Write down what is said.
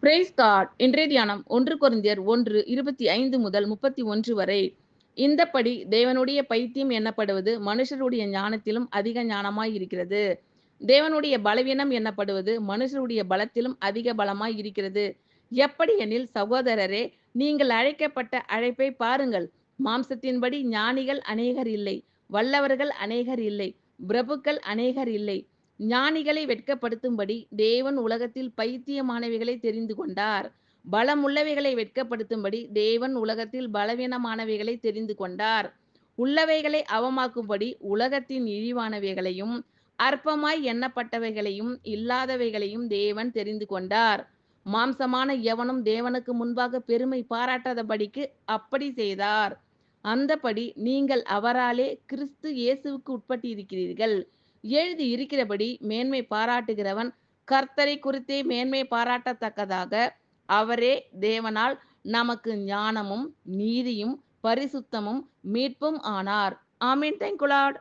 Price God. இன்றைய தியானம் 1 கொரிந்தியர் 1:25 முதல் 31 வரை. இந்தப்படி தேவனுடைய பைத்தியம் எண்ணப்படுவது மனுஷருடைய ஞானத்திலும் அதிக ஞானமாய் இருக்கிறது. தேவனுடைய பலவீனம் எண்ணப்படுவது மனுஷருடைய பலத்திலும் அதிக பலமாய் இருக்கிறது. எப்படியெனில் சகோதரரே, நீங்கள் அழைக்கப்பட்ட அழைப்பை பாருங்கள். மாம்சத்தின்படி ஞானிகள் அநேகர் இல்லை, வல்லவர்கள் அநேகர் இல்லை, பிரபுக்கள் அநேகர் இல்லை. ஞானிகளை வெட்கப்படுத்தும்படி தேவன் உலகத்தில் பைத்தியமானவைகளை தெரிந்து கொண்டார். பலமுள்ளவைகளை வெட்கப்படுத்தும்படி தேவன் உலகத்தில் பலவீனமானவைகளை தெரிந்து கொண்டார். உள்ளவைகளை அவமாக்கும்படி உலகத்தின் இழிவானவைகளையும் அற்பமாய் எண்ணப்பட்டவைகளையும் இல்லாதவைகளையும் தேவன் தெரிந்து கொண்டார். மாம்சமான எவனும் தேவனுக்கு முன்பாக பெருமை பாராட்டாதபடிக்கு அப்படி செய்தார். அந்தபடி நீங்கள் அவராலே கிறிஸ்து இயேசுவுக்கு உட்பட்டிருக்கிறீர்கள். எழுதி இருக்கிறபடி மேன்மை பாராட்டுகிறவன் கர்த்தரை குறித்தே மேன்மை பாராட்டத்தக்கதாக அவரே தேவனால் நமக்கு ஞானமும் நீதியும் பரிசுத்தமும் மீட்பும் ஆனார். ஆமீன். Thank you Lord.